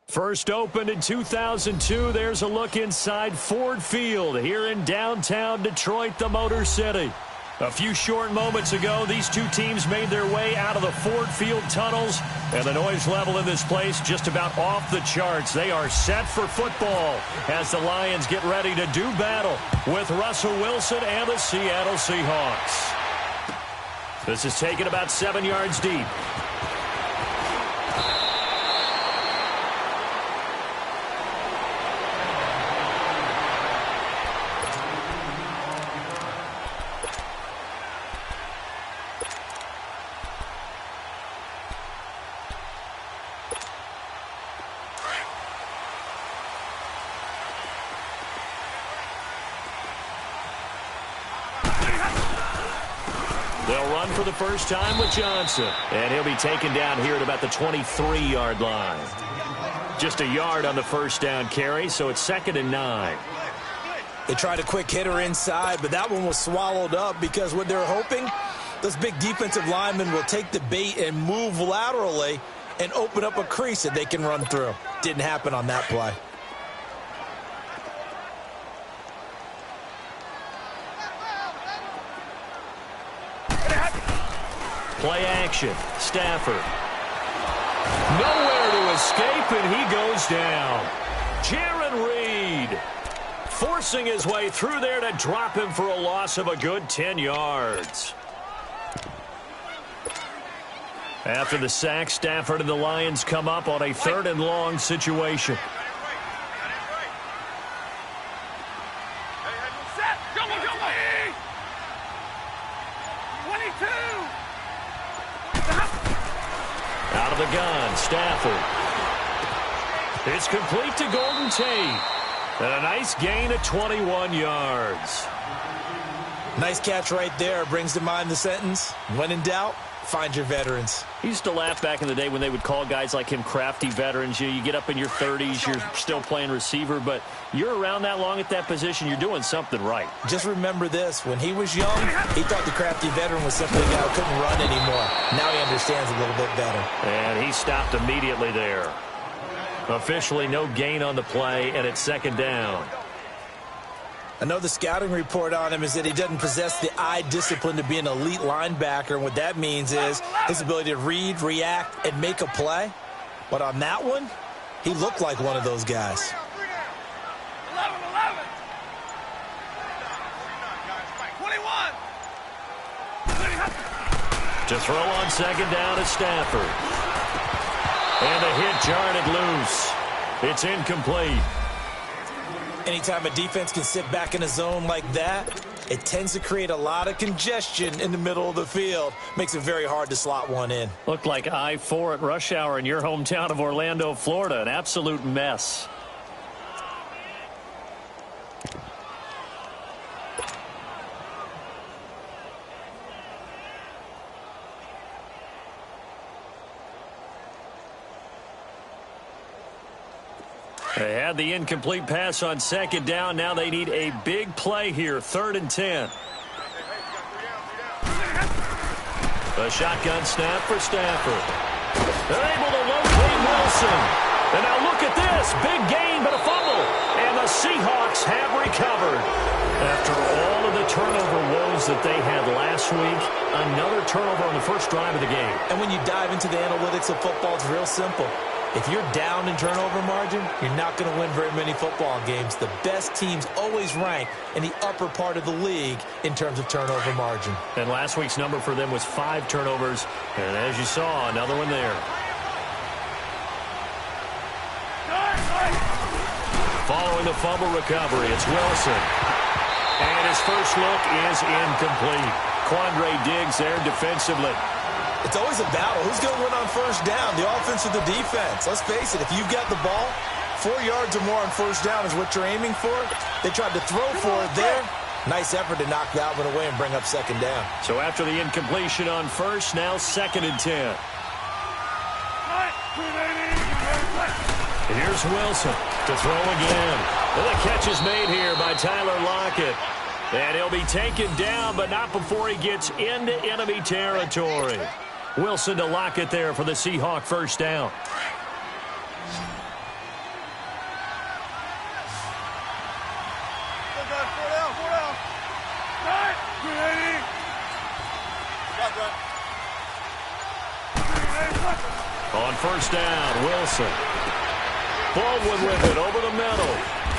First opened in 2002, there's a look inside Ford Field here in downtown Detroit, the Motor City. A few short moments ago, these two teams made their way out of the Ford Field tunnels, and the noise level in this place just about off the charts. They are set for football as the Lions get ready to do battle with Russell Wilson and the Seattle Seahawks. This is taken about 7 yards deep. They'll run for the first time with Johnson. And he'll be taken down here at about the 23-yard line. Just a yard on the first down carry, so it's 2nd and 9. They tried a quick hitter inside, but that one was swallowed up because what they're hoping, those big defensive linemen will take the bait and move laterally and open up a crease that they can run through. Didn't happen on that play. Play action. Stafford. Nowhere to escape, and he goes down. Jaron Reed forcing his way through there to drop him for a loss of a good 10 yards. After the sack, Stafford and the Lions come up on a 3rd and long situation. Out of the gun, Stafford. It's complete to Golden Tate. And a nice gain of 21 yards. Nice catch right there. Brings to mind the sentence, when in doubt, find your veterans. He used to laugh back in the day when they would call guys like him crafty veterans. You get up in your 30s, you're still playing receiver, but you're around that long at that position, you're doing something right. Just remember this. When he was young, he thought the crafty veteran was simply a guy who couldn't run anymore. Now he understands a little bit better. And he stopped immediately there. Officially no gain on the play, and it's 2nd down. I know the scouting report on him is that he doesn't possess the eye discipline to be an elite linebacker, and what that means is his ability to read, react, and make a play. But on that one, he looked like one of those guys. 11. To throw on 2nd down is Stafford. And the hit jarred it loose. It's incomplete. Anytime a defense can sit back in a zone like that, it tends to create a lot of congestion in the middle of the field. Makes it very hard to slot one in. Looked like I-4 at rush hour in your hometown of Orlando, Florida. An absolute mess. They had the incomplete pass on 2nd down. Now they need a big play here. 3rd and 10. A shotgun snap for Stafford. They're able to locate Wilson. And now look at this. Big gain, but a fumble. And the Seahawks have recovered. After all of the turnover woes that they had last week, another turnover on the first drive of the game. And when you dive into the analytics of football, it's real simple. If you're down in turnover margin, you're not going to win very many football games. The best teams always rank in the upper part of the league in terms of turnover margin. And last week's number for them was 5 turnovers. And as you saw, another one there. Following the fumble recovery, it's Wilson. And his first look is incomplete. Quandre Diggs there defensively. It's always a battle. Who's going to win on first down, the offense or the defense? Let's face it, if you've got the ball, 4 yards or more on first down is what you're aiming for. They tried to throw for it there. Nice effort to knock that one away and bring up 2nd down. So after the incompletion on first, now 2nd and 10. Here's Wilson to throw again. And the catch is made here by Tyler Lockett. And he'll be taken down, but not before he gets into enemy territory. Wilson to Lockett there for the Seahawk first down. On first down, Wilson. Baldwin with it over the middle.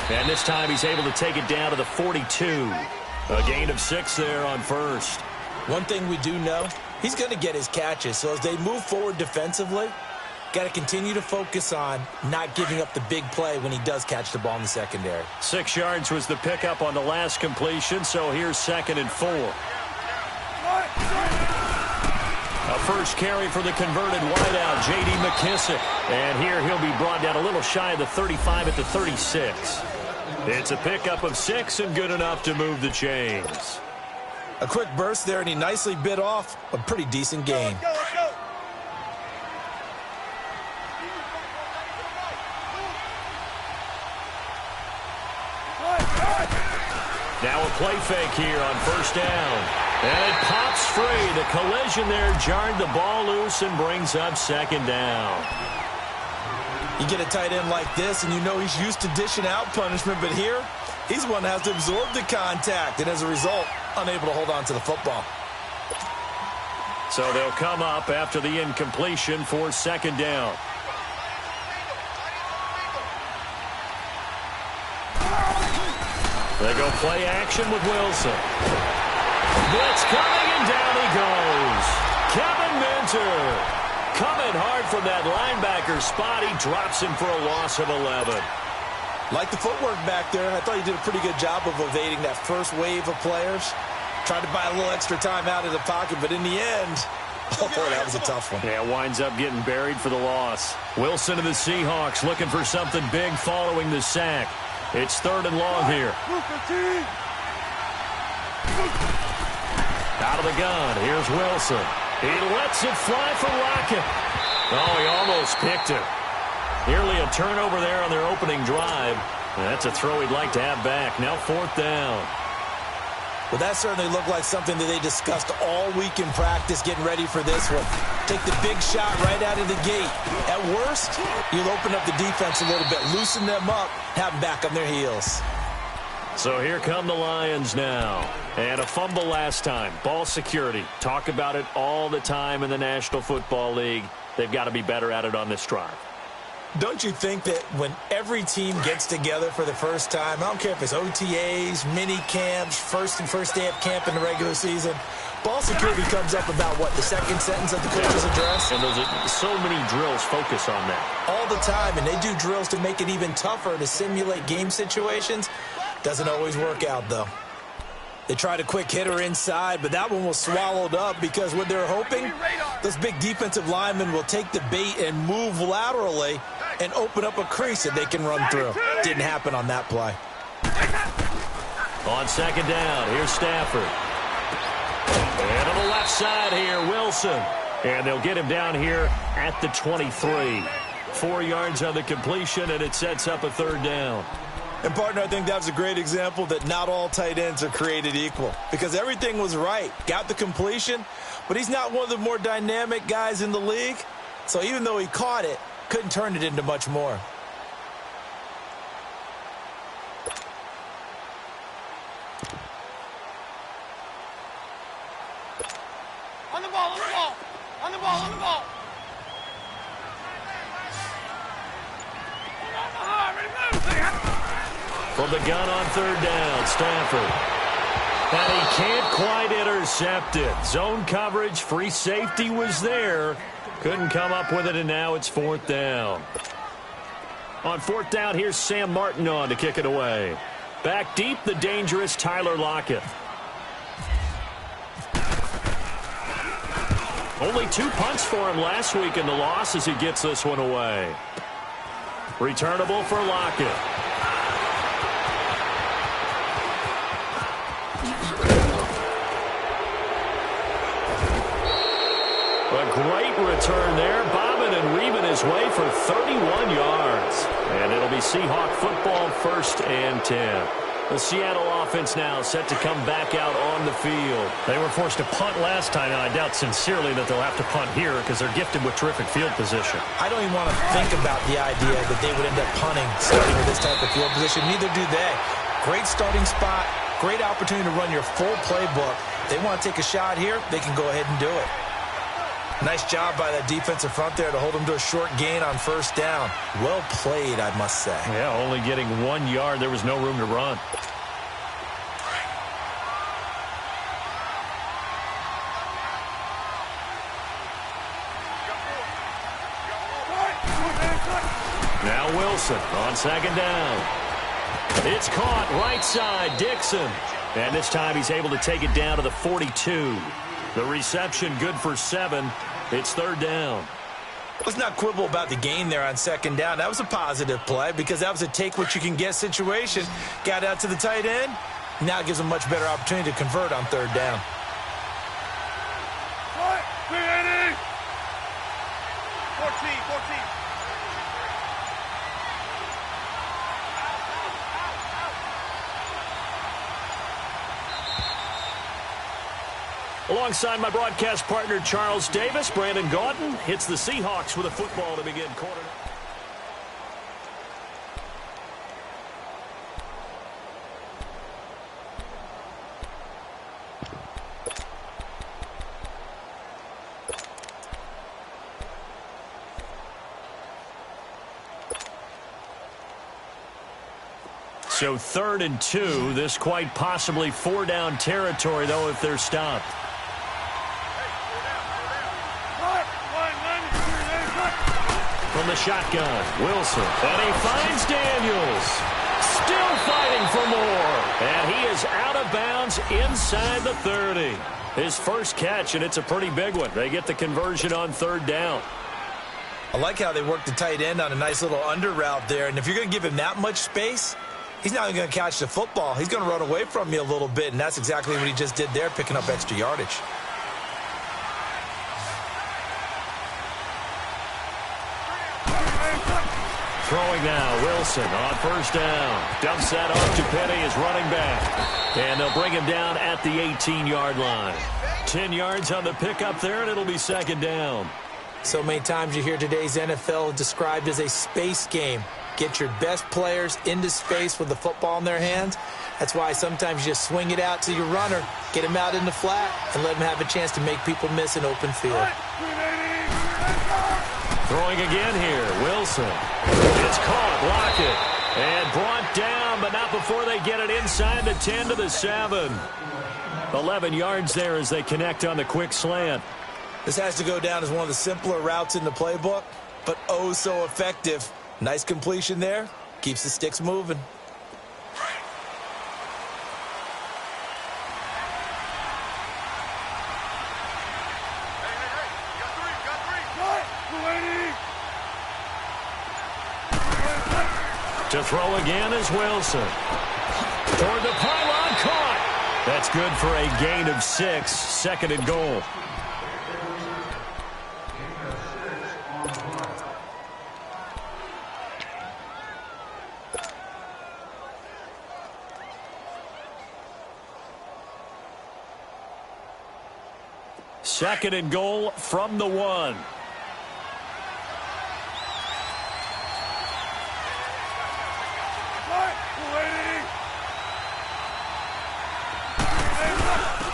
And this time he's able to take it down to the 42. A gain of 6 there on first. One thing we do know, he's going to get his catches. So as they move forward defensively, got to continue to focus on not giving up the big play when he does catch the ball in the secondary. 6 yards was the pickup on the last completion, so here's 2nd and 4. A first carry for the converted wideout, J.D. McKissick. And here he'll be brought down a little shy of the 35 at the 36. It's a pickup of 6 and good enough to move the chains. A quick burst there, and he nicely bit off a pretty decent gain. Now a play fake here on first down. And it pops free. The collision there jarred the ball loose and brings up 2nd down. You get a tight end like this, and you know he's used to dishing out punishment, but here, he's the one that has to absorb the contact, and as a result, unable to hold on to the football. So they'll come up after the incompletion for 2nd down. They go play action with Wilson. Blitz coming, and down he goes. Kevin Minter coming hard from that linebacker spot. He drops him for a loss of 11. Like the footwork back there, I thought he did a pretty good job of evading that first wave of players. Tried to buy a little extra time out of the pocket, but in the end, oh boy, that was a tough one. Yeah, winds up getting buried for the loss. Wilson of the Seahawks looking for something big following the sack. It's 3rd and long here. Out of the gun, here's Wilson. He lets it fly for Lockett. Oh, he almost picked it. Nearly a turnover there on their opening drive. That's a throw he'd like to have back. Now 4th down. Well, that certainly looked like something that they discussed all week in practice, getting ready for this one. Take the big shot right out of the gate. At worst, you'll open up the defense a little bit, loosen them up, have them back on their heels. So here come the Lions now. And a fumble last time. Ball security. Talk about it all the time in the National Football League. They've got to be better at it on this drive. Don't you think that when every team gets together for the first time, I don't care if it's OTAs, mini camps, first day of camp in the regular season, ball security comes up about, what, the second sentence of the coach's address? And so many drills focus on that. All the time, and they do drills to make it even tougher to simulate game situations. Doesn't always work out, though. They tried a quick hitter inside, but that one was swallowed up because what they're hoping, those big defensive linemen will take the bait and move laterally and open up a crease that they can run through. Didn't happen on that play. On 2nd down, here's Stafford. And on the left side here, Wilson. And they'll get him down here at the 23. 4 yards on the completion, and it sets up a 3rd down. And, partner, I think that was a great example that not all tight ends are created equal because everything was right. Got the completion, but he's not one of the more dynamic guys in the league. So even though he caught it, couldn't turn it into much more. On the ball, on the ball, on the ball, on the ball. From the gun on 3rd down, Stafford. And he can't quite intercept it. Zone coverage, free safety was there. Couldn't come up with it, and now it's 4th down. On 4th down, here's Sam Martin on to kick it away. Back deep, the dangerous Tyler Lockett. Only 2 punts for him last week in the loss as he gets this one away. Returnable for Lockett. A great return there, bobbing and weaving his way for 31 yards. And it'll be Seahawk football, 1st and 10. The Seattle offense now set to come back out on the field. They were forced to punt last time, and I doubt sincerely that they'll have to punt here because they're gifted with terrific field position. I don't even want to think about the idea that they would end up punting starting with this type of field position. Neither do they. Great starting spot, great opportunity to run your full playbook. They want to take a shot here, they can go ahead and do it. Nice job by that defensive front there to hold him to a short gain on first down. Well played, I must say. Yeah, only getting 1 yard. There was no room to run. Now Wilson on second down. It's caught right side, Dixon. And this time he's able to take it down to the 42. The reception good for 7. It's third down. Let's not quibble about the gain there on second down. That was a positive play because that was a take-what-you-can-get situation. Got out to the tight end. Now it gives him a much better opportunity to convert on third down. 14. Alongside my broadcast partner, Charles Davis, Brandon Gaudin hits the Seahawks with a football to begin quarter. So 3rd and 2. This quite possibly 4-down territory, though, if they're stopped. From the shotgun, Wilson. And he finds Daniels. Still fighting for more. And he is out of bounds inside the 30. His first catch, and it's a pretty big one. They get the conversion on third down. I like how they work the tight end on a nice little under route there. And if you're going to give him that much space, he's not going to catch the football. He's going to run away from you a little bit, and that's exactly what he just did there, picking up extra yardage. Throwing now, Wilson on first down. Dumps that off to Penny, his running back. And they'll bring him down at the 18-yard line. 10 yards on the pickup there, and it'll be second down. So many times you hear today's NFL described as a space game. Get your best players into space with the football in their hands. That's why sometimes you just swing it out to your runner, get him out in the flat, and let him have a chance to make people miss an open field. Throwing again here, Wilson. It's caught, block it, and brought down, but not before they get it inside the 10 to the 7. 11 yards there as they connect on the quick slant. This has to go down as one of the simpler routes in the playbook, but oh so effective. Nice completion there. Keeps the sticks moving. To throw again is Wilson. Toward the pylon, caught. That's good for a gain of 6. Second and goal. Second and goal from the 1.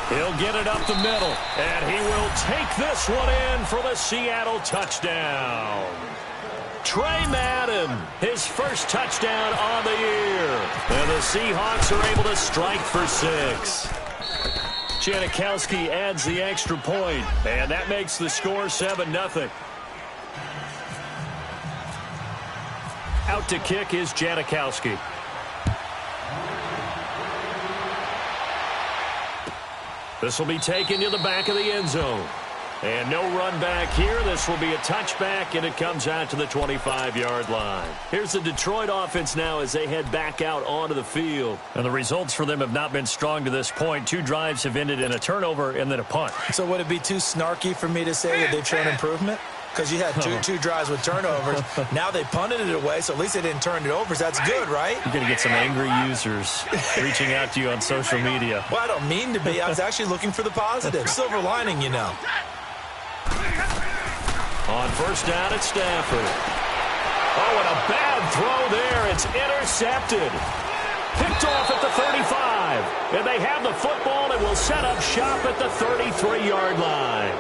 He'll get it up the middle, and he will take this one in for the Seattle touchdown. Trey Madden, his first touchdown on the year. And the Seahawks are able to strike for 6. Janikowski adds the extra point, and that makes the score 7-0. Out to kick is Janikowski. This will be taken to the back of the end zone. And no run back here. This will be a touchback, and it comes out to the 25-yard line. Here's the Detroit offense now as they head back out onto the field. And the results for them have not been strong to this point. 2 drives have ended in a turnover and then a punt. So would it be too snarky for me to say that they've shown improvement? Because you had two drives with turnovers. Now they punted it away, so at least they didn't turn it over. So that's good, right? You're going to get some angry users reaching out to you on social media. Well, I don't mean to be. I was actually looking for the positive. Silver lining, you know. On first down, it's Stafford. Oh, and a bad throw there. It's intercepted. Picked off at the 35. And they have the football and will set up shop at the 33-yard line.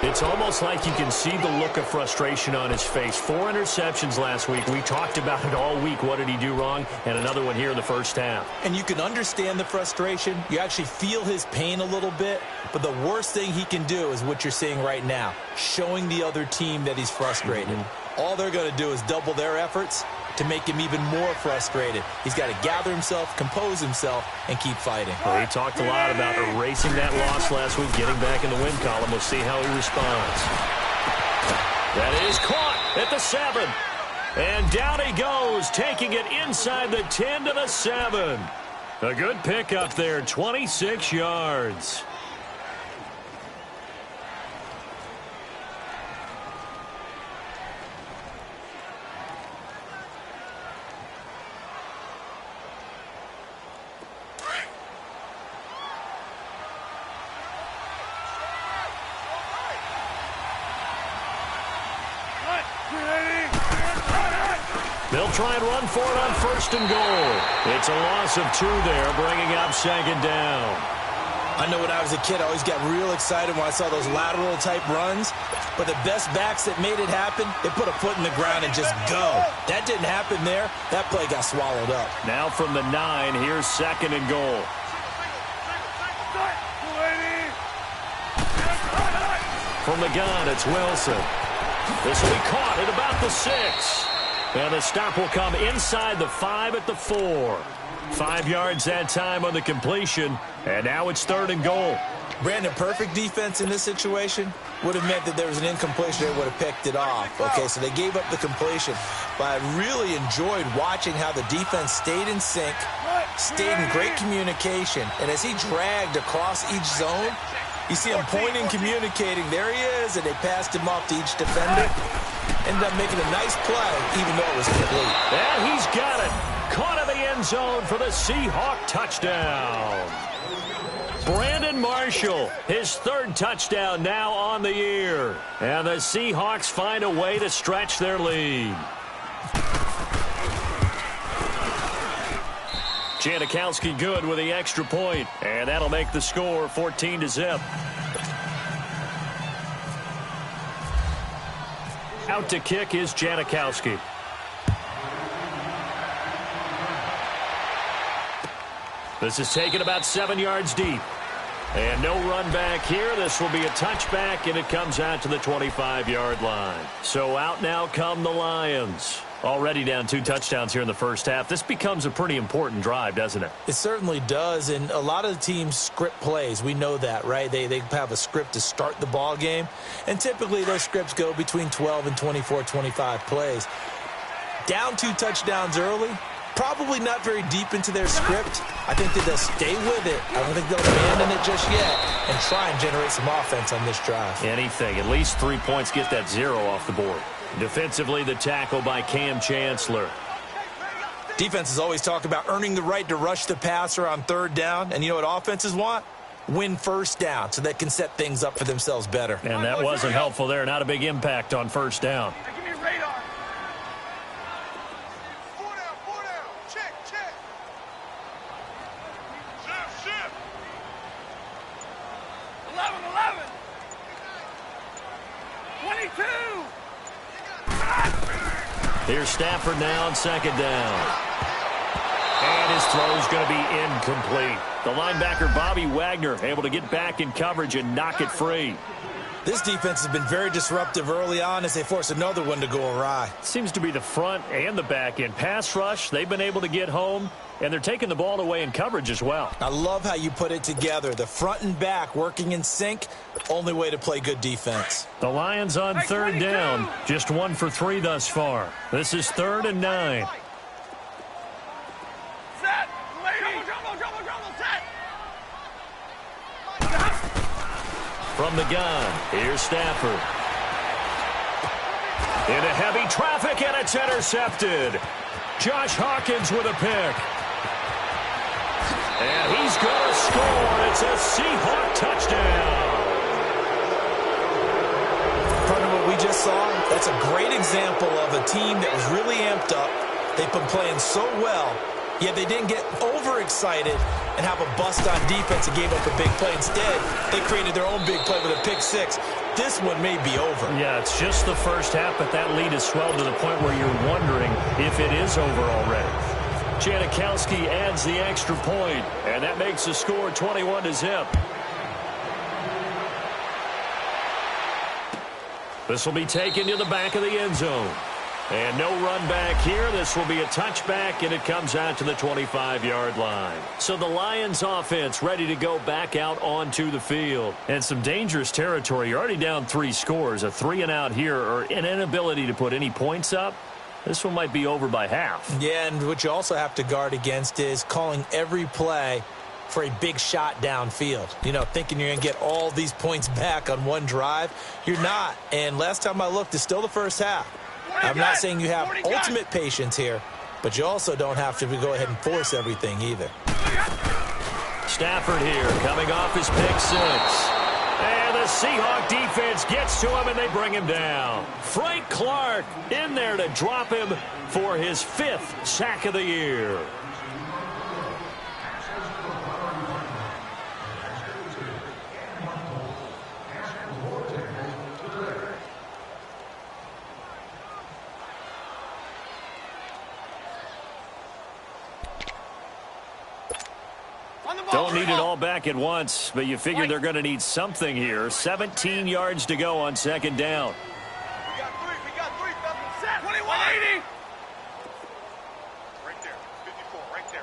It's almost like you can see the look of frustration on his face. 4 interceptions last week. We talked about it all week. What did he do wrong? And another one here in the first half. And you can understand the frustration. You actually feel his pain a little bit. But the worst thing he can do is what you're seeing right now, showing the other team that he's frustrated. All they're going to do is double their efforts to make him even more frustrated. He's got to gather himself, compose himself, and keep fighting. Well, he talked a lot about erasing that loss last week, getting back in the win column. We'll see how he responds. That is caught at the 7. And down he goes, taking it inside the 10 to the 7. A good pickup there, 26 yards. They'll try and run for it on 1st and goal. It's a loss of 2 there, bringing up 2nd down. I know when I was a kid, I always got real excited when I saw those lateral-type runs. But the best backs that made it happen, they put a foot in the ground and just go. That didn't happen there. That play got swallowed up. Now from the 9, here's 2nd and goal. From the gun, it's Wilson. This will be caught at about the 6. And the stop will come inside the 5 at the 4. 5 yards that time on the completion. And now it's 3rd and goal. Brandon, perfect defense in this situation would have meant that there was an incompletion. They would have picked it off. Okay, so they gave up the completion. But I really enjoyed watching how the defense stayed in sync, stayed in great communication. And as he dragged across each zone, you see him pointing, communicating. There he is, and they passed him off to each defender. Ended up making a nice play, even though it was complete. And he's got it. Caught in the end zone for the Seahawk touchdown. Brandon Marshall, his 3rd touchdown now on the year. And the Seahawks find a way to stretch their lead. Janikowski good with the extra point, and that'll make the score 14-0. Out to kick is Janikowski. This is taken about 7 yards deep. And no run back here. This will be a touchback, and it comes out to the 25-yard line. So out now come the Lions. Already down 2 touchdowns here in the first half. This becomes a pretty important drive, doesn't it? It certainly does, and a lot of the teams script plays. We know that, right? They have a script to start the ball game, and typically those scripts go between 12 and 24, 25 plays. Down 2 touchdowns early, probably not very deep into their script. I think that they'll stay with it. I don't think they'll abandon it just yet and try and generate some offense on this drive. Anything. At least 3 points, get that 0 off the board. Defensively, the tackle by Cam Chancellor. Defenses always talk about earning the right to rush the passer on 3rd down. And you know what offenses want? Win 1st down so they can set things up for themselves better. And that wasn't helpful there. Not a big impact on 1st down. Give me radar. 4 down. Check. Shift. 11. 22. Here's Stafford now on 2nd down. And his throw is going to be incomplete. The linebacker, Bobby Wagner, able to get back in coverage and knock it free. This defense has been very disruptive early on as they force another one to go awry. Seems to be the front and the back end. Pass rush, they've been able to get home, and they're taking the ball away in coverage as well. I love how you put it together. The front and back working in sync, only way to play good defense. The Lions on 3rd down, just 1 for 3 thus far. This is 3rd and 9. Set. Double, set. From the gun, here's Stafford. Into heavy traffic, and it's intercepted. Josh Hawkins with a pick. And he's going to score. It's a Seahawk touchdown. From what we just saw, that's a great example of a team that was really amped up. They've been playing so well, Yeah, they didn't get overexcited and have a bust on defense and gave up a big play. Instead, they created their own big play with a pick six. This one may be over. Yeah, it's just the first half, but that lead has swelled to the point where you're wondering if it is over already. Janikowski adds the extra point, and that makes the score 21-0. This will be taken to the back of the end zone. And no run back here. This will be a touchback, and it comes out to the 25-yard line. So the Lions offense ready to go back out onto the field. And some dangerous territory. You're already down 3 scores. A 3-and-out here, or an inability to put any points up. This one might be over by half. Yeah, and what you also have to guard against is calling every play for a big shot downfield. You know, thinking you're going to get all these points back on one drive. You're not. And last time I looked, it's still the first half. I'm not saying you have ultimate patience here, but you also don't have to go ahead and force everything either. Stafford here coming off his pick six. And the Seahawk defense gets to him, and they bring him down. Frank Clark in there to drop him for his 5th sack of the year. Don't need it all back at once, but you figure they're going to need something here. 17 yards to go on second down. We got three, set. 2180. Right there, 54, right there,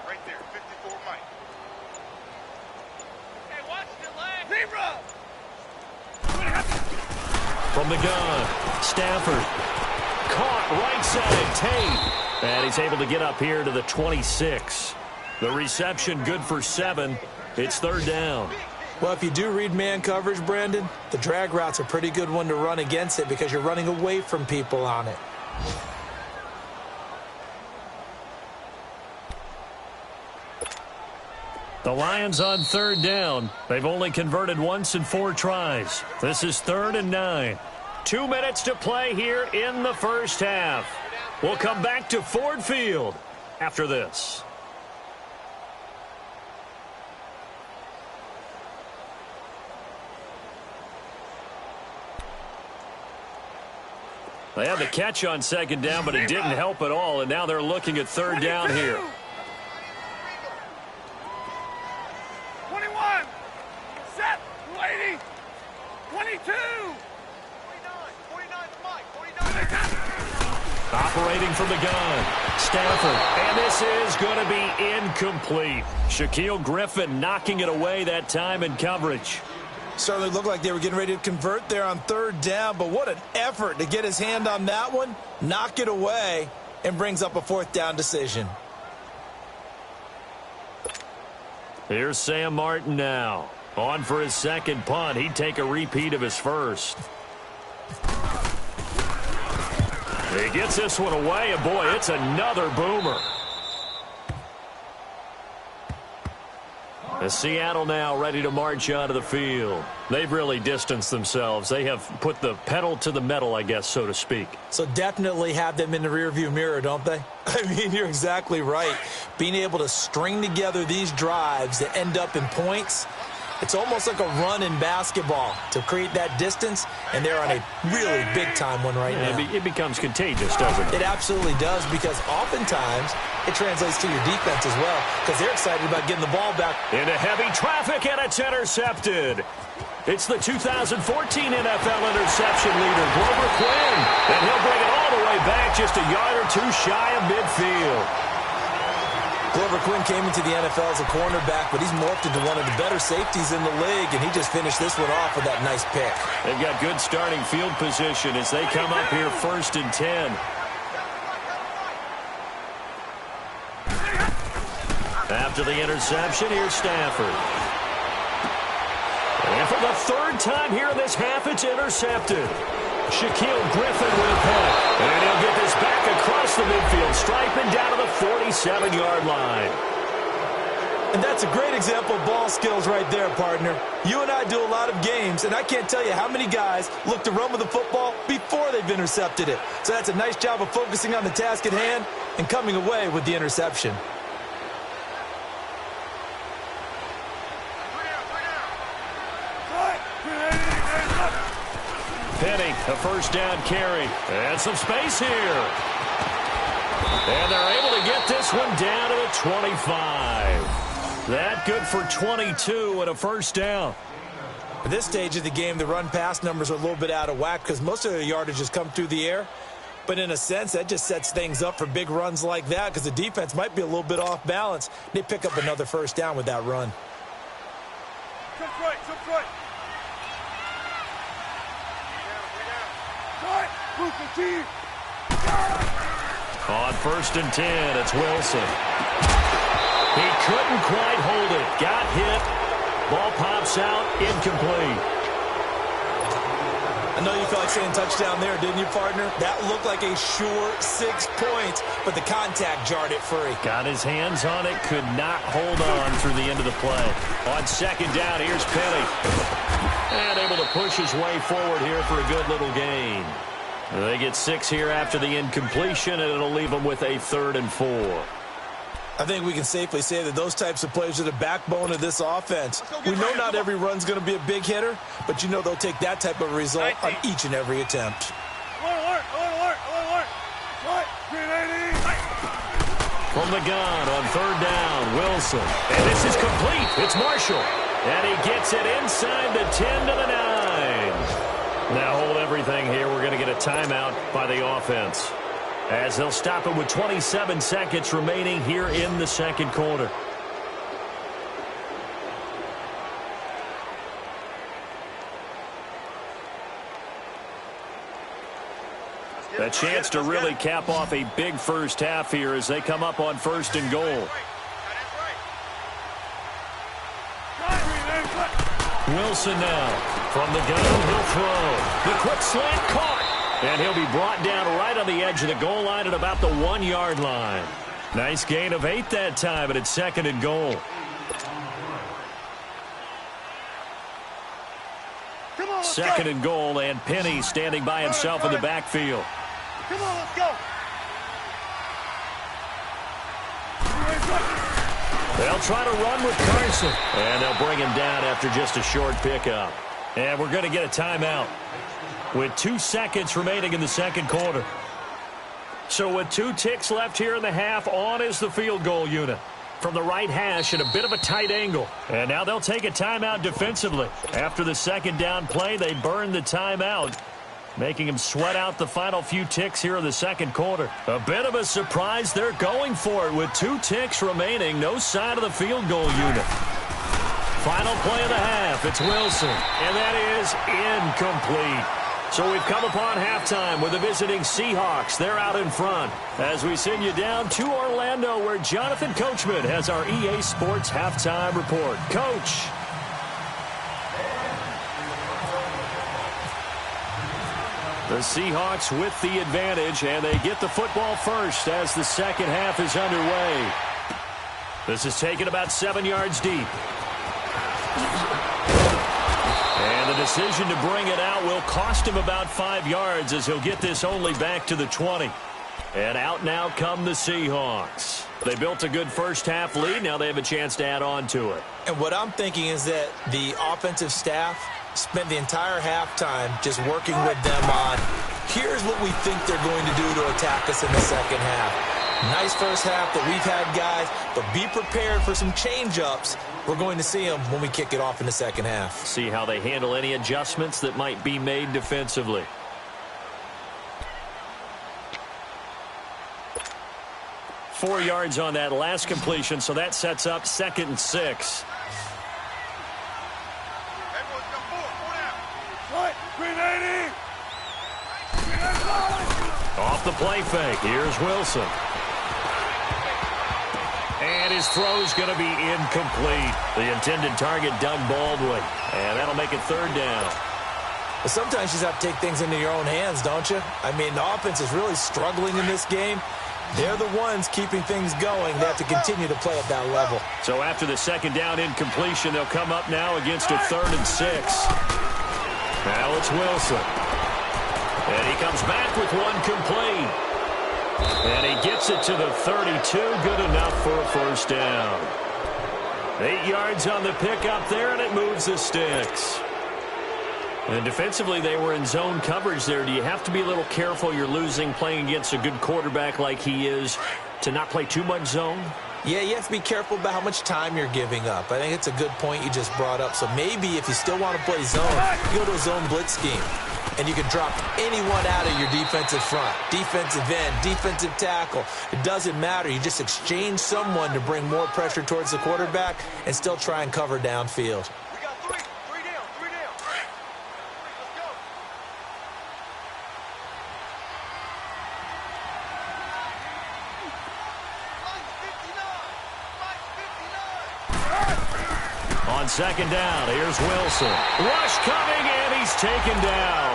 54, Mike. Hey, watch the leg. Zebra. From the gun, Stafford. Caught right side, Tate. And he's able to get up here to the 26. The reception good for 7. It's third down. Well, if you do read man coverage, Brandon, the drag route's a pretty good one to run against it because you're running away from people on it. The Lions on third down. They've only converted once in 4 tries. This is 3rd and 9. 2 minutes to play here in the first half. We'll come back to Ford Field after this. They had the catch on second down, but it didn't help at all, and now they're looking at third down here. 21. Set. 80. 22. 49 to Mike. 49. Operating from the gun, Stafford, and this is going to be incomplete. Shaquille Griffin knocking it away that time in coverage. Certainly looked like they were getting ready to convert there on third down, but what an effort to get his hand on that one, knock it away, and brings up a 4th down decision. Here's Sam Martin now. On for his second punt. He'd take a repeat of his first. He gets this one away, and boy, it's another boomer. As Seattle now ready to march onto the field. They've really distanced themselves. They have put the pedal to the metal, I guess, so to speak. So definitely have them in the rearview mirror, don't they? I mean, you're exactly right. Being able to string together these drives that end up in points, it's almost like a run in basketball to create that distance, and they're on a really big-time one right now. It becomes contagious, doesn't it? It absolutely does, because oftentimes it translates to your defense as well, because they're excited about getting the ball back. Into heavy traffic, and it's intercepted. It's the 2014 NFL interception leader, Glover Quinn, and he'll bring it all the way back just a yard or 2 shy of midfield. Glover Quinn came into the NFL as a cornerback, but he's morphed into one of the better safeties in the league, and he just finished this one off with that nice pick. They've got good starting field position as they come up here 1st and 10. After the interception, here's Stafford. And for the 3rd time here in this half, it's intercepted. Shaquille Griffin will punt. And he'll get this back across the midfield, striping down to the 47-yard line. And that's a great example of ball skills right there, partner. You and I do a lot of games, and I can't tell you how many guys look to run with the football before they've intercepted it. So that's a nice job of focusing on the task at hand and coming away with the interception. Penny, a first down carry. And some space here. And they're able to get this one down to the 25. That good for 22 and a first down. At this stage of the game, the run-pass numbers are a little bit out of whack because most of their yardage has come through the air. But in a sense, that just sets things up for big runs like that because the defense might be a little bit off balance. They pick up another first down with that run. Jump right, jump right. On 1st and 10, it's Wilson. He couldn't quite hold it. Got hit. Ball pops out, incomplete. I know you felt like saying touchdown there, didn't you, partner? That looked like a sure 6 points, but the contact jarred it free. Got his hands on it, could not hold on through the end of the play. On 2nd down, here's Penny. And able to push his way forward here for a good little gain. They get 6 here after the incompletion, and it'll leave them with a 3rd and 4. I think we can safely say that those types of plays are the backbone of this offense. We know not every run's going to be a big hitter, but you know they'll take that type of result on each and every attempt. Alert, alert, alert, alert. From the gun on 3rd down, Wilson. And this is complete. It's Marshall. And he gets it inside the 10 to the 9. Now hold everything here. We're going to get a timeout by the offense, as they'll stop it with 27 seconds remaining here in the 2nd quarter. A chance to really cap off a big first half here as they come up on 1st and goal. Wilson now. From the gun, he'll throw. The quick slant caught. And he'll be brought down right on the edge of the goal line at about the 1-yard line. Nice gain of 8 that time, but it's 2nd and goal. Come on, 2nd and goal, and Penny standing by himself in the backfield. Come on, let's go. They'll try to run with Carson. And they'll bring him down after just a short pickup. And we're going to get a timeout with 2 seconds remaining in the 2nd quarter. So with 2 ticks left here in the half, on is the field goal unit. From the right hash at a bit of a tight angle. And now they'll take a timeout defensively. After the 2nd down play, they burn the timeout, making them sweat out the final few ticks here in the 2nd quarter. A bit of a surprise. They're going for it with 2 ticks remaining. No sign of the field goal unit. Final play of the half. It's Wilson. And that is incomplete. So we've come upon halftime with the visiting Seahawks. They're out in front as we send you down to Orlando, where Jonathan Coachman has our EA Sports halftime report. Coach. The Seahawks with the advantage, and they get the football first as the 2nd half is underway. This is taken about 7 yards deep. And the decision to bring it out will cost him about 5 yards, as he'll get this only back to the 20. And out now come the Seahawks. They built a good first half lead. Now they have a chance to add on to it. And what I'm thinking is that the offensive staff spent the entire halftime just working with them on, here's what we think they're going to do to attack us in the 2nd half. Nice first half that we've had, guys, but be prepared for some change-ups. We're going to see them when we kick it off in the 2nd half. See how they handle any adjustments that might be made defensively. Four yards on that last completion, so that sets up 2nd and 6. Off the play fake. Here's Wilson. And his throw's going to be incomplete. The intended target, Doug Baldwin. And that'll make it 3rd down. But sometimes you just have to take things into your own hands, don't you? I mean, the offense is really struggling in this game. They're the ones keeping things going. They have to continue to play at that level. So after the 2nd down incompletion, they'll come up now against a 3rd and 6. Now it's Wilson. And he comes back with one complete. And he gets it to the 32. Good enough for a first down. 8 yards on the pickup there, and it moves the sticks. And defensively, they were in zone coverage there. Do you have to be a little careful? You're losing playing against a good quarterback like he is to not play too much zone? Yeah, you have to be careful about how much time you're giving up. I think it's a good point you just brought up. So maybe if you still want to play zone, you go to a zone blitz scheme. And you can drop anyone out of your defensive front. Defensive end, defensive tackle. It doesn't matter. You just exchange someone to bring more pressure towards the quarterback and still try and cover downfield. We got three. Three down. Three down. Let's go. On second down, here's Wilson. Rush coming, and he's taken down.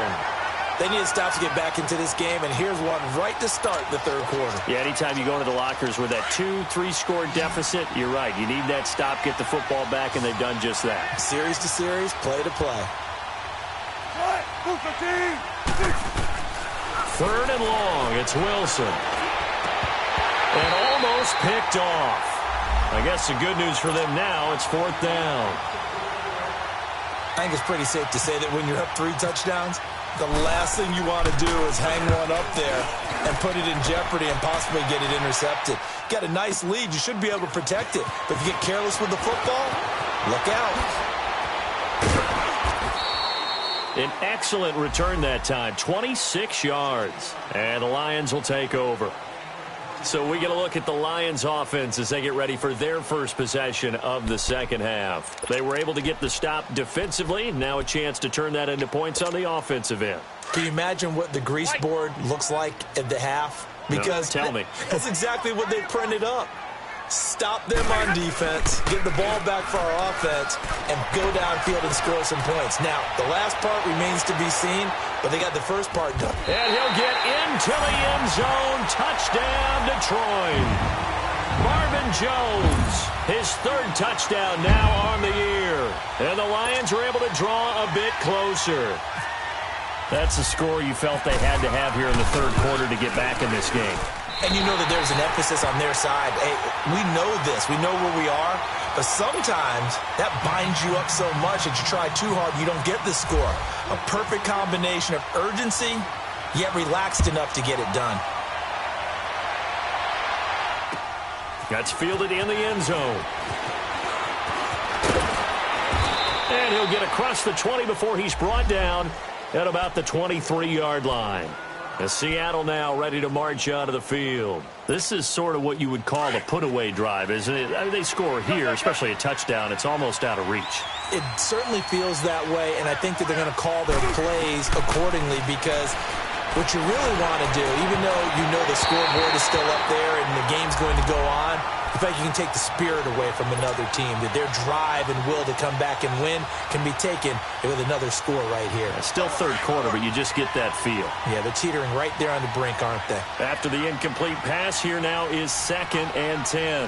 They need to stop to get back into this game, and here's one right to start the third quarter. Yeah, anytime you go into the lockers with that 2-3 score deficit, you're right. You need that stop, get the football back, and they've done just that. Series to series, play to play. Third and long, it's Wilson. And almost picked off. I guess the good news for them now, it's fourth down. I think it's pretty safe to say that when you're up 3 touchdowns, the last thing you want to do is hang one up there and put it in jeopardy and possibly get it intercepted. Got a nice lead. You should be able to protect it. But if you get careless with the football, look out. An excellent return that time, 26 yards. And the Lions will take over. So we get a look at the Lions offense as they get ready for their first possession of the second half. They were able to get the stop defensively. Now a chance to turn that into points on the offensive end. Can you imagine what the grease board looks like at the half? Because no, tell me. That's exactly what they printed up. Stop them on defense, get the ball back for our offense, and go downfield and score some points. Now, the last part remains to be seen, but they got the first part done. And he'll get into the end zone. Touchdown, Detroit. Marvin Jones, his third touchdown now on the year. And the Lions are able to draw a bit closer. That's a score you felt they had to have here in the third quarter to get back in this game. And you know that there's an emphasis on their side. Hey, we know this. We know where we are. But sometimes that binds you up so much that you try too hard, you don't get the score. A perfect combination of urgency, yet relaxed enough to get it done. That's fielded in the end zone. And he'll get across the 20 before he's brought down at about the 23-yard line. As Seattle now ready to march out of the field. This is sort of what you would call a put-away drive, isn't it? I mean, they score here, especially a touchdown. It's almost out of reach. It certainly feels that way, and I think that they're going to call their plays accordingly because what you really want to do, even though you know the scoreboard is still up there and the game's going to go on, in fact, you can take the spirit away from another team, that their drive and will to come back and win can be taken with another score right here. It's still third quarter, but you just get that feel. Yeah, they're teetering right there on the brink, aren't they? After the incomplete pass, here now is 2nd and 10.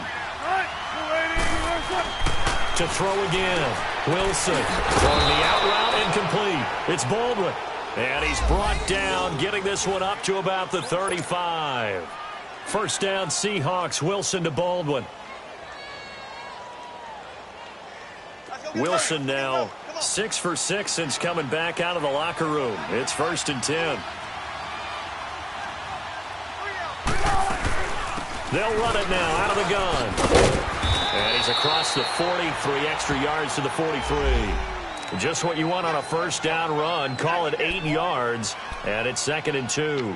To throw again. Wilson throwing the out route incomplete. It's Baldwin. And he's brought down, getting this one up to about the 35. First down, Seahawks. Wilson to Baldwin. Wilson now 6 for 6 since coming back out of the locker room. It's 1st and 10. They'll run it now out of the gun. And he's across the 40, 3 extra yards to the 43. Just what you want on a first down run. Call it 8 yards, and it's 2nd and 2.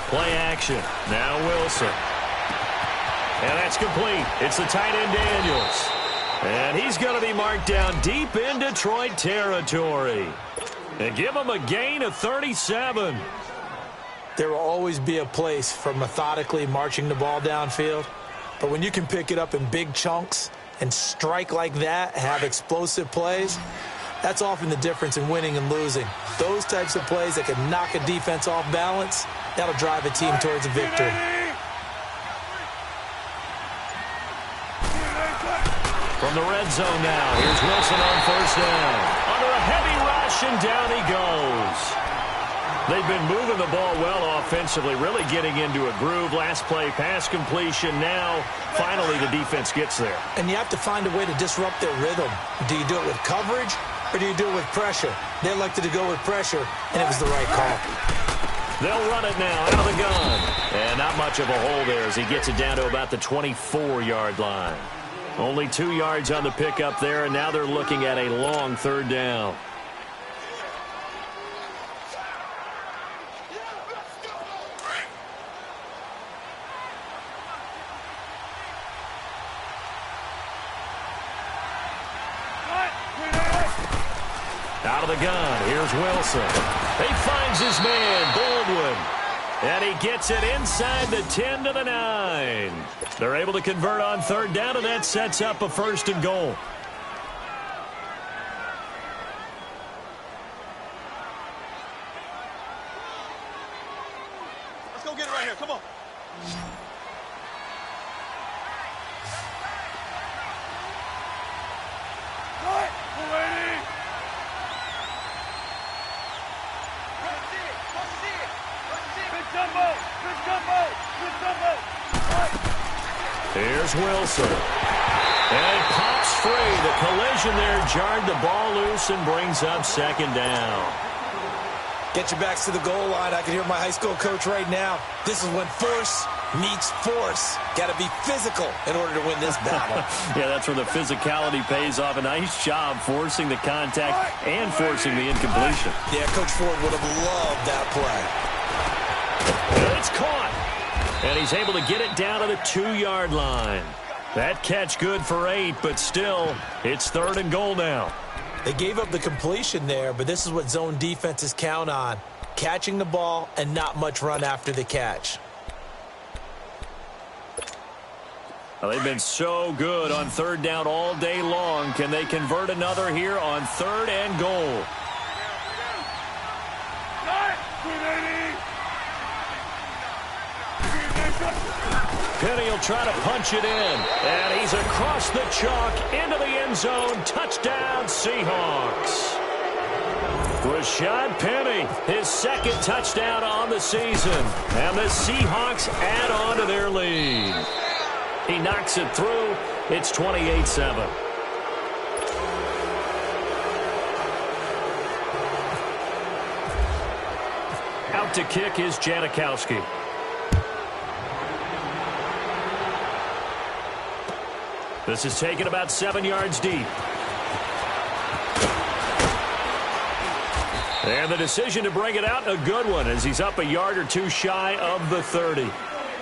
Play action. Now Wilson. And that's complete. It's the tight end Daniels. And he's going to be marked down deep in Detroit territory. And give him a gain of 37. There will always be a place for methodically marching the ball downfield. But when you can pick it up in big chunks and strike like that, have explosive plays, that's often the difference in winning and losing. Those types of plays that can knock a defense off balance, that'll drive a team towards a victory. From the red zone now, here's Wilson on first down. Under a reception. Down he goes. They've been moving the ball well offensively, really getting into a groove. Last play, pass completion. Now, finally, the defense gets there. And you have to find a way to disrupt their rhythm. Do you do it with coverage, or do you do it with pressure? They elected to go with pressure, and it was the right call. They'll run it now out of the gun. And not much of a hole there as he gets it down to about the 24-yard line. Only 2 yards on the pickup there, and now they're looking at a long third down. Out of the gun, here's Wilson. He finds his man, Baldwin. And he gets it inside the 10 to the 9. They're able to convert on third down, and that sets up a 1st and goal. Let's go get it right here. Come on. Here's Wilson. And it pops free. The collision there jarred the ball loose and brings up 2nd down. Get your backs to the goal line. I can hear my high school coach right now. This is when force meets force. Got to be physical in order to win this battle. Yeah, that's where the physicality pays off. A nice job forcing the contact and forcing the incompletion. Yeah, Coach Ford would have loved that play. And it's caught. And he's able to get it down to the 2-yard line. That catch good for 8, but still, it's 3rd and goal now. They gave up the completion there, but this is what zone defenses count on. Catching the ball and not much run after the catch. Well, they've been so good on third down all day long. Can they convert another here on 3rd and goal? Penny will try to punch it in. And he's across the chalk into the end zone. Touchdown, Seahawks. Rashad Penny, his 2nd touchdown on the season. And the Seahawks add on to their lead. He knocks it through. It's 28-7. Out to kick is Janikowski. This is taken about 7 yards deep. And the decision to bring it out, a good one, as he's up a yard or 2 shy of the 30.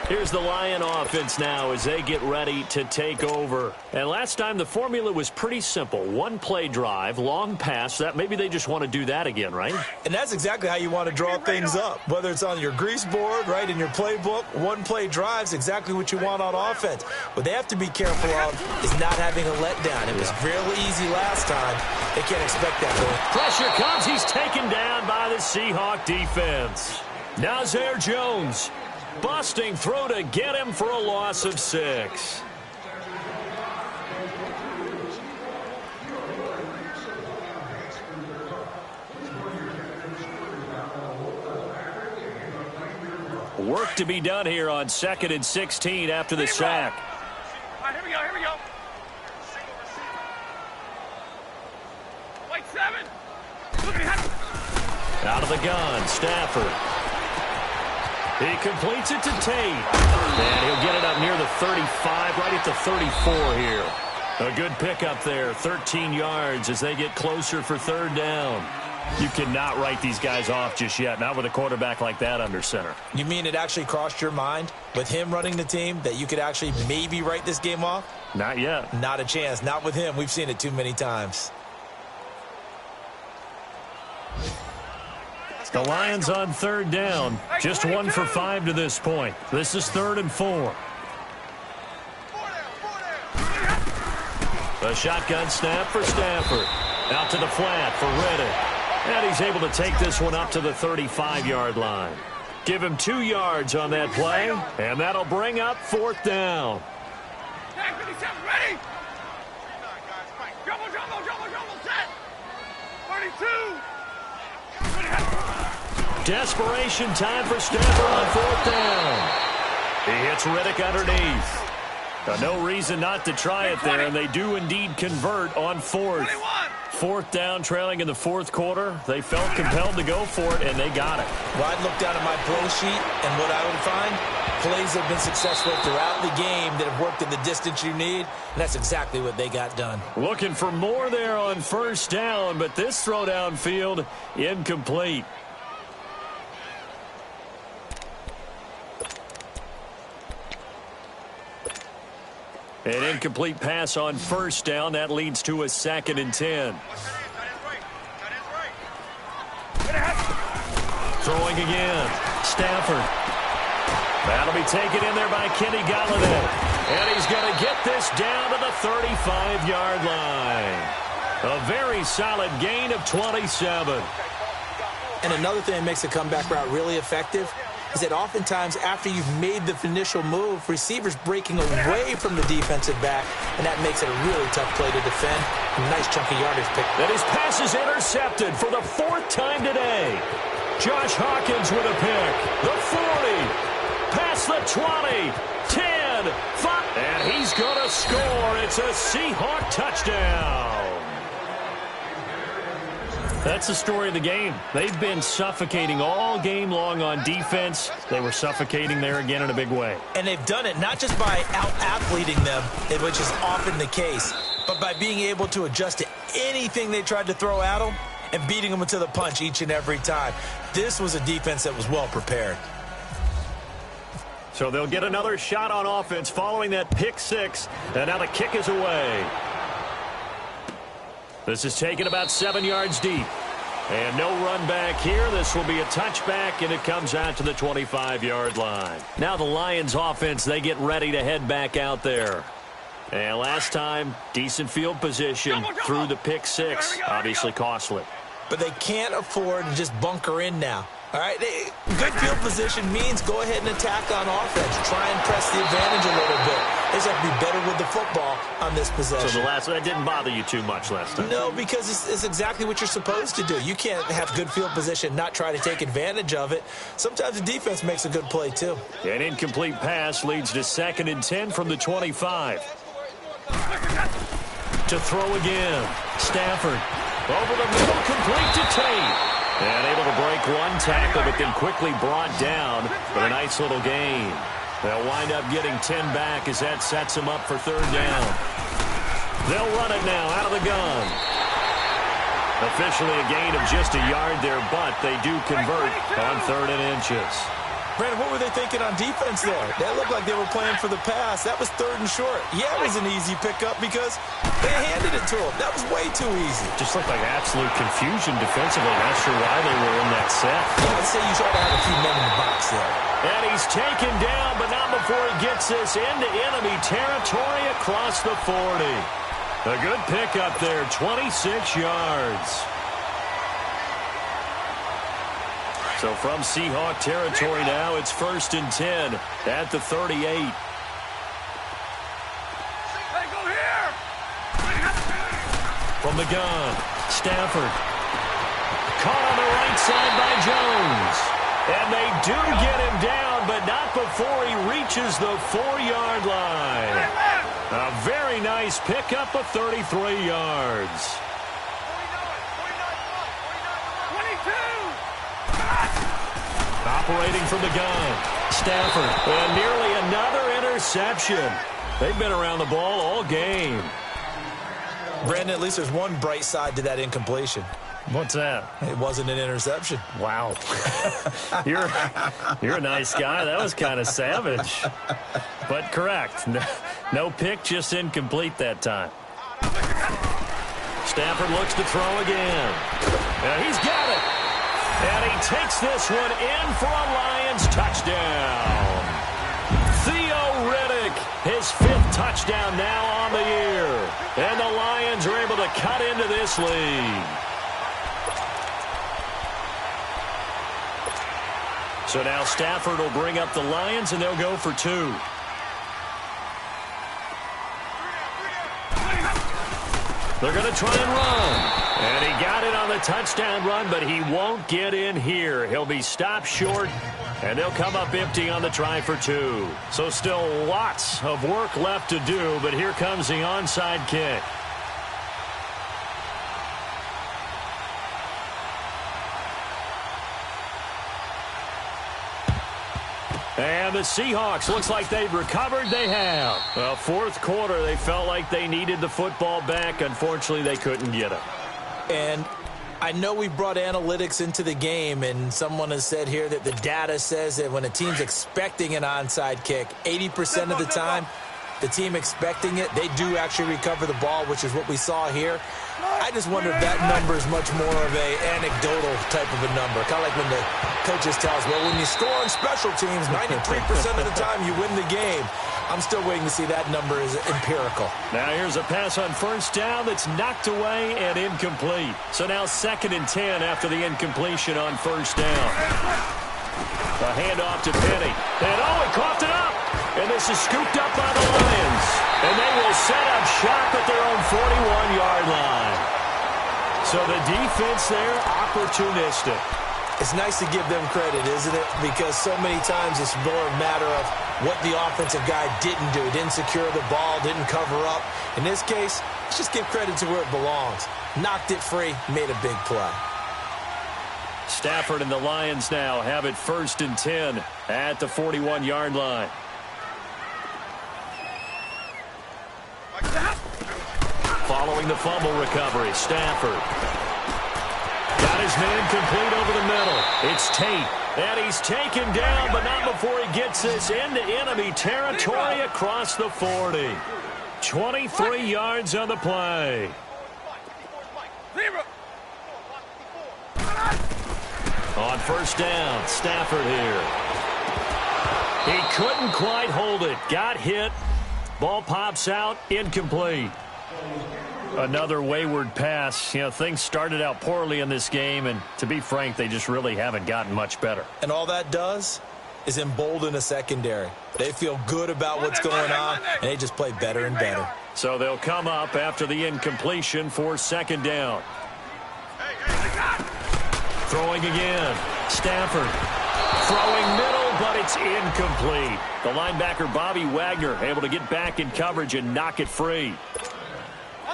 Here's the Lion offense now as they get ready to take over. And last time the formula was pretty simple. 1-play drive, long pass. That maybe they just want to do that again, right? And that's exactly how you want to draw things up. Whether it's on your grease board, right, in your playbook, 1-play drive's exactly what you want on offense. What they have to be careful of is not having a letdown. It was real easy last time. They can't expect that going. Pressure comes. He's taken down by the Seahawk defense. Now Zaire Jones. Busting through to get him for a loss of 6. Work to be done here on 2nd and 16 after the sack. All right, here we go, here we go. White 7. Look at him. Out of the gun, Stafford. He completes it to Tate. And he'll get it up near the 35, right at the 34 here. A good pickup there, 13 yards as they get closer for 3rd down. You cannot write these guys off just yet, not with a quarterback like that under center. You mean it actually crossed your mind with him running the team that you could actually maybe write this game off? Not yet. Not a chance. Not with him. We've seen it too many times. The Lions on 3rd down. Just 1 for 5 to this point. This is 3rd and 4. A shotgun snap for Stafford. Out to the flat for Reddick. And he's able to take this one up to the 35-yard line. Give him 2 yards on that play, and that'll bring up 4th down. Tag 57, ready? Double, set. 32. Desperation time for Stafford on 4th down. He hits Riddick underneath. No reason not to try it there, and they do indeed convert on 4th. 4th down, trailing in the 4th quarter. They felt compelled to go for it, and they got it. Well, I'd look down at my play sheet, and what I would find, plays have been successful throughout the game that have worked in the distance you need, and that's exactly what they got done. Looking for more there on 1st down, but this throw downfield incomplete. An incomplete pass on 1st down. That leads to a 2nd and 10. Throwing again. Stafford. That'll be taken in there by Kenny Galladay. And he's going to get this down to the 35-yard line. A very solid gain of 27. And another thing that makes a comeback route really effective is that oftentimes after you've made the initial move, receivers breaking away from the defensive back, and that makes it a really tough play to defend. A nice chunky yardage pick. And his pass is intercepted for the 4th time today. Josh Hawkins with a pick. The 40. Past the 20. 10. 5. And he's going to score. It's a Seahawk touchdown. That's the story of the game. They've been suffocating all game long on defense. They were suffocating there again in a big way. And they've done it not just by out-athleting them, which is often the case, but by being able to adjust to anything they tried to throw at them and beating them to the punch each and every time. This was a defense that was well prepared. So they'll get another shot on offense following that pick 6. And now the kick is away. This is taken about 7 yards deep. And no run back here. This will be a touchback, and it comes out to the 25-yard line. Now the Lions offense, they get ready to head back out there. And last time, decent field position through the pick 6. Obviously costly. But they can't afford to just bunker in now. All right, good field position means go ahead and attack on offense. Try and press the advantage a little bit. They just have to be better with the football on this possession. So that didn't bother you too much last time? No, because it's exactly what you're supposed to do. You can't have good field position, not try to take advantage of it. Sometimes the defense makes a good play, too. An incomplete pass leads to 2nd and 10 from the 25. To throw again. Stafford. Over the middle, complete to Tate. And able to break one tackle, but then quickly brought down for a nice little gain. They'll wind up getting 10 back as that sets them up for 3rd down. They'll run it now out of the gun. Officially a gain of just a yard there, but they do convert on 3rd and inches. Brandon, what were they thinking on defense there? That looked like they were playing for the pass. That was 3rd and short. Yeah, it was an easy pickup because they handed it to him. That was way too easy. Just looked like absolute confusion defensively. Not sure why they were in that set. Yeah, I'd say you try to have a few men in the box there. And he's taken down, but not before he gets this into enemy territory across the 40. A good pickup there, 26 yards. So from Seahawk territory now, it's 1st and 10 at the 38. Hey, go here! From the gun, Stafford. Caught on the right side by Jones. And they do get him down, but not before he reaches the 4-yard line. A very nice pickup of 33 yards. 22! Operating from the gun, Stafford. And nearly another interception. They've been around the ball all game. Brandon, at least there's one bright side to that incompletion. What's that? It wasn't an interception. Wow. You're a nice guy. That was kind of savage. But correct. No pick, just incomplete that time. Stafford looks to throw again. And he's got it. And he takes this one in for a Lions touchdown. Theo Riddick, his 5th touchdown now on the year. And the Lions are able to cut into this lead. So now Stafford will bring up the Lions, and they'll go for 2. They're going to try and run. And he got it on the touchdown run, but he won't get in here. He'll be stopped short, and they'll come up empty on the try for 2. So still lots of work left to do, but here comes the onside kick. And the Seahawks, looks like they've recovered. They have. Well, fourth quarter, they felt like they needed the football back. Unfortunately, they couldn't get it. And I know we brought analytics into the game, and someone has said here that the data says that when a team's expecting an onside kick, 80% of the time, the team expecting it, they do actually recover the ball, which is what we saw here. I just wonder if that number is much more of a anecdotal type of a number. Kind of like when the coaches tell us, well, when you score on special teams, 93% of the time you win the game. I'm still waiting to see that number is empirical. Now here's a pass on first down that's knocked away and incomplete. So now 2nd and 10 after the incompletion on first down. A handoff to Penny. And he coughed it up. And this is scooped up by the Lions. And they will set up shop at their own 41-yard line. So the defense there, opportunistic. It's nice to give them credit, isn't it? Because so many times it's more a matter of what the offensive guy didn't do. Didn't secure the ball, didn't cover up. In this case, let's just give credit to where it belongs. Knocked it free, made a big play. Stafford and the Lions now have it 1st and 10 at the 41-yard line. Following the fumble recovery, Stafford got his man complete over the middle. It's Tate, and he's taken down, but not before he gets this into enemy territory across the 40. 23 yards on the play. On first down, Stafford here. He couldn't quite hold it. Got hit. Ball pops out, incomplete. Another wayward pass. You know, things started out poorly in this game, and to be frank, they just really haven't gotten much better. And all that does is embolden a secondary. They feel good about what's going on, and they just play better and better. So they'll come up after the incompletion for 2nd down. Throwing again. Stafford throwing middle, but it's incomplete. The linebacker, Bobby Wagner, able to get back in coverage and knock it free.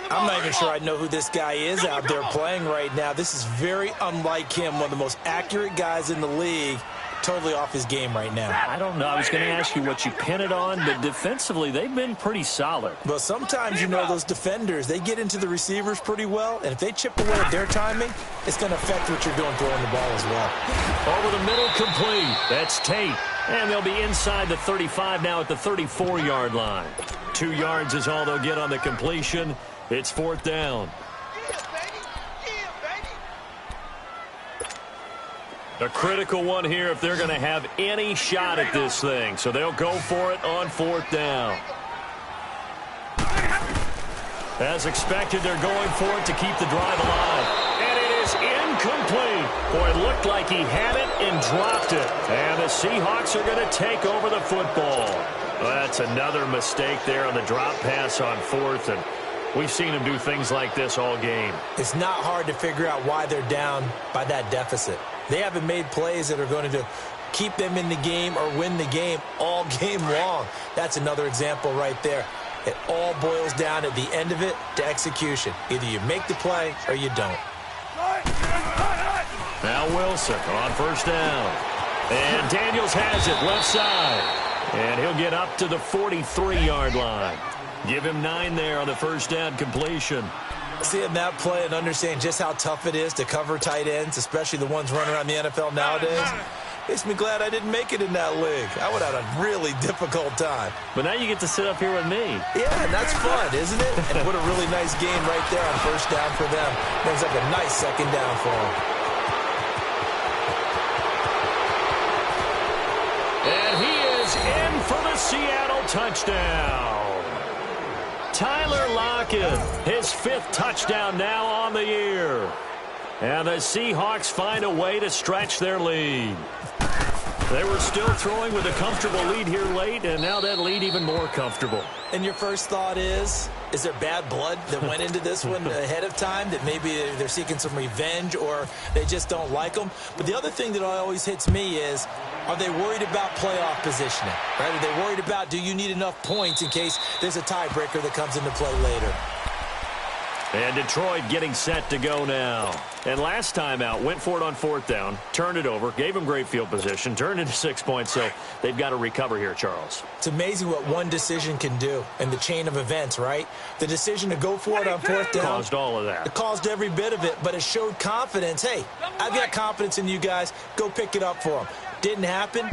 I'm not even sure I know who this guy is out there playing right now. This is very unlike him, one of the most accurate guys in the league. Totally off his game right now. I don't know. I was going to ask you what you pin it on, but defensively, they've been pretty solid. But sometimes, you know, those defenders, they get into the receivers pretty well, and if they chip away at their timing, it's going to affect what you're doing throwing the ball as well. Over the middle, complete. That's Tate. And they'll be inside the 35 now at the 34-yard line. 2 yards is all they'll get on the completion. It's 4th down. A critical one here if they're going to have any shot at this thing. So they'll go for it on 4th down. As expected, they're going for it to keep the drive alive. And it is incomplete. Boy, it looked like he had it and dropped it. And the Seahawks are going to take over the football. Well, that's another mistake there on the drop pass on 4th. And we've seen him do things like this all game. It's not hard to figure out why they're down by that deficit. They haven't made plays that are going to keep them in the game or win the game all game long. That's another example right there. It all boils down at the end of it to execution. Either you make the play or you don't. Now Wilson on first down. And Daniels has it left side. And he'll get up to the 43-yard line. Give him 9 there on the first down completion. Seeing that play and understanding just how tough it is to cover tight ends, especially the ones running around the NFL nowadays, makes me glad I didn't make it in that league. I would have had a really difficult time. But now you get to sit up here with me. Yeah, and that's fun, isn't it? And what a really nice game right there on first down for them. Brings up a nice 2nd down for them. And he is in for the Seattle touchdown. Tyler Lockett, his 5th touchdown now on the year. And the Seahawks find a way to stretch their lead. They were still throwing with a comfortable lead here late, and now that lead even more comfortable. And your first thought is, Is there bad blood that went into this one ahead of time, that maybe they're seeking some revenge or they just don't like them? But the other thing that always hits me is, are they worried about playoff positioning? Right? Are they worried about, do you need enough points in case there's a tiebreaker that comes into play later? And Detroit getting set to go now. And last time out, went for it on 4th down, turned it over, gave them great field position, turned into 6 points, so they've got to recover here, Charles. It's amazing what one decision can do in the chain of events, right? The decision to go for it on 4th down. Caused all of that. It caused every bit of it, but it showed confidence. Hey, I've got confidence in you guys. Go pick it up for them. Didn't happen.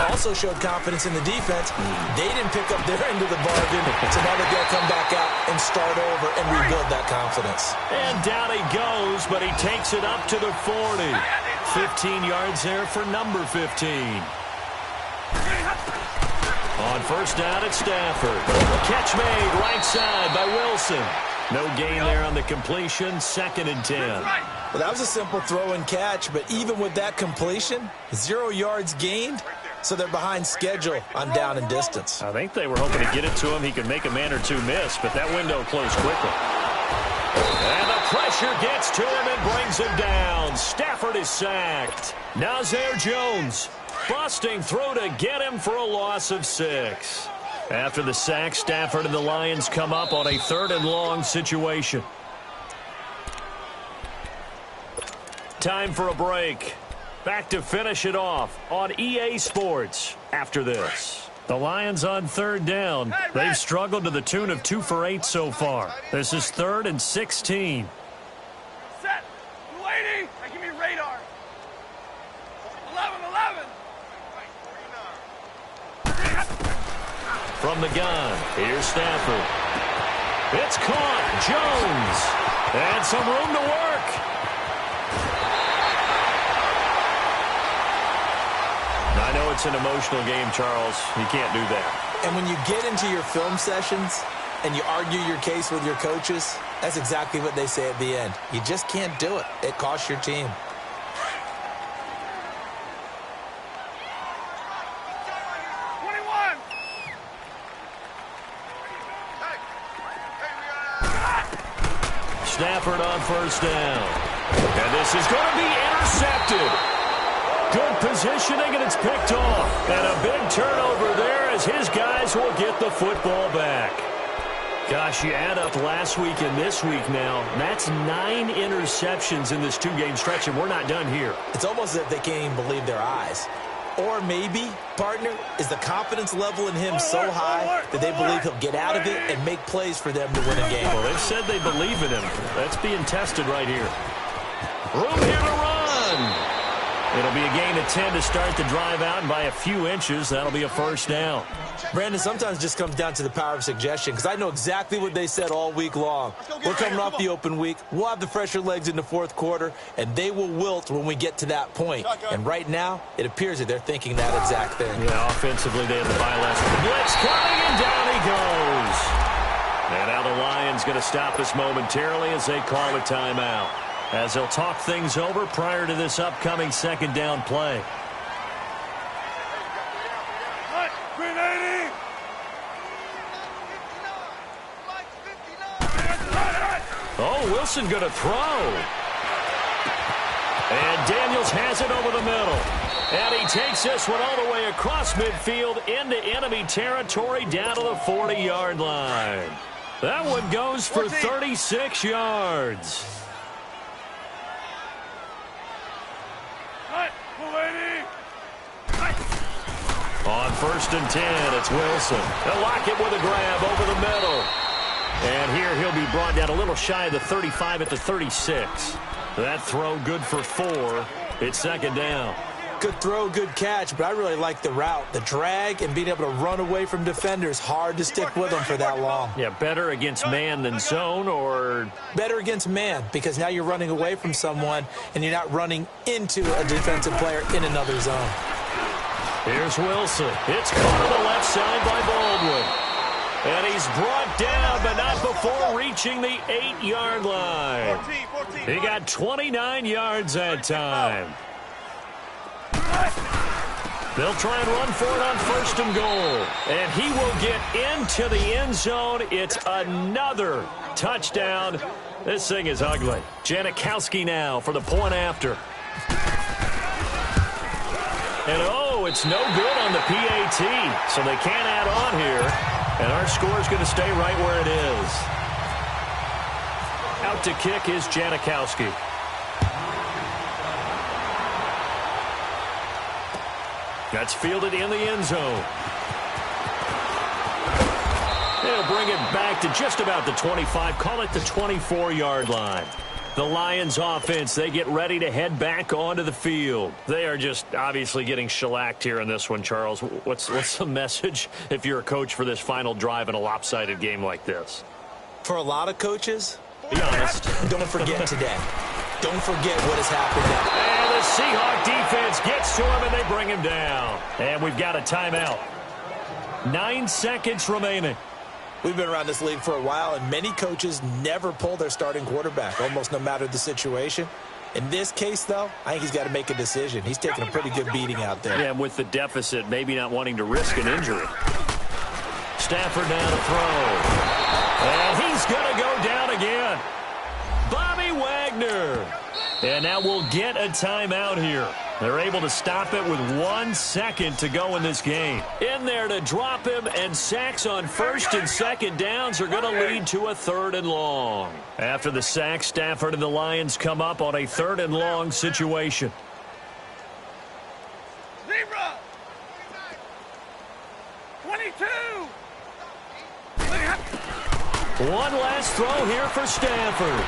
Also showed confidence in the defense. They didn't pick up their end of the bargain, so now they've got to come back out and start over and rebuild that confidence. And down he goes, but he takes it up to the 40. 15 yards there for number 15. On 1st down, it's Stafford. Catch made right side by Wilson. No gain there on the completion. 2nd and 10. Well, that was a simple throw and catch, but even with that completion, 0 yards gained, so they're behind schedule on down and distance. I think they were hoping to get it to him. He could make a man or two miss, but that window closed quickly. And the pressure gets to him and brings him down. Stafford is sacked. Nazir Jones busting through to get him for a loss of 6. After the sack, Stafford and the Lions come up on a 3rd and long situation. Time for a break. Back to finish it off on EA Sports after this. The Lions on 3rd down. They've struggled to the tune of 2 for 8 so far. This is 3rd and 16. Set. 280. Give me radar. 11. From the gun, here's Stafford. It's caught. Jones. And some room to work. I know it's an emotional game, Charles. You can't do that. And when you get into your film sessions and you argue your case with your coaches, that's exactly what they say at the end. You just can't do it. It costs your team. Stafford on 1st down. And this is going to be intercepted. Good positioning, and it's picked off. And a big turnover there as his guys will get the football back. Gosh, you add up last week and this week now. That's 9 interceptions in this 2-game stretch, and we're not done here. It's almost as if they can't even believe their eyes. Or maybe, partner, is the confidence level in him so high that they believe he'll get out of it and make plays for them to win a game. Well, they've said they believe in him. That's being tested right here. Room here to run. It'll be a gain of 10 to start the drive out, and by a few inches, that'll be a 1st down. Brandon, sometimes it just comes down to the power of suggestion, because I know exactly what they said all week long. We're coming off the open week. We'll have the fresher legs in the 4th quarter, and they will wilt when we get to that point. And right now, it appears that they're thinking that exact thing. Yeah, offensively, they had the bye last week. Blitz coming, and down he goes. And now the Lions going to stop this momentarily as they call a timeout, as they'll talk things over prior to this upcoming 2nd down play. Oh, Wilson going to throw. And Daniels has it over the middle. And he takes this one all the way across midfield into enemy territory down to the 40-yard line. That one goes for 36 yards. On 1st and 10, it's Wilson. They'll lock it with a grab over the middle. And here he'll be brought down a little shy of the 35 at the 36. That throw good for 4. It's 2nd down. Good throw, good catch, but I really like the route. The drag and being able to run away from defenders, hard to stick with them for that long. Yeah, better against man than zone, or? Better against man, because now you're running away from someone and you're not running into a defensive player in another zone. Here's Wilson. It's caught on the left side by Baldwin. And he's brought down, but not before reaching the 8-yard line. 14. He got 29 yards that time. They'll try and run for it on 1st and goal. And he will get into the end zone. It's another touchdown. This thing is ugly. Janikowski now for the point after. And, oh, it's no good on the PAT. So they can't add on here. And our score is going to stay right where it is. Out to kick is Janikowski. That's fielded in the end zone. They'll bring it back to just about the 25. Call it the 24-yard line. The Lions offense, they get ready to head back onto the field. They are just obviously getting shellacked here in this one, Charles. What's the message if you're a coach for this final drive in a lopsided game like this? For a lot of coaches, be honest. Don't forget today. Don't forget what has happened now. And the Seahawk defense gets to him, and they bring him down. And we've got a timeout. 9 seconds remaining. We've been around this league for a while, and many coaches never pull their starting quarterback, almost no matter the situation. In this case, though, I think he's got to make a decision. He's taking a pretty good beating out there. Yeah, with the deficit, maybe not wanting to risk an injury. Stafford down to throw. And he's going to go down again. Bobby Wagner. And now we'll get a timeout here. They're able to stop it with 1 second to go in this game. In there to drop him, and sacks on 1st and 2nd downs are going to lead to a 3rd and long. After the sack, Stafford and the Lions come up on a 3rd and long situation. Zebra! 22! One last throw here for Stafford.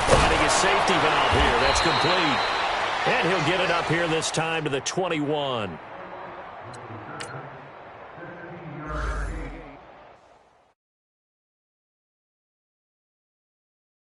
Finding a safety valve here. That's complete. And he'll get it up here this time to the 21.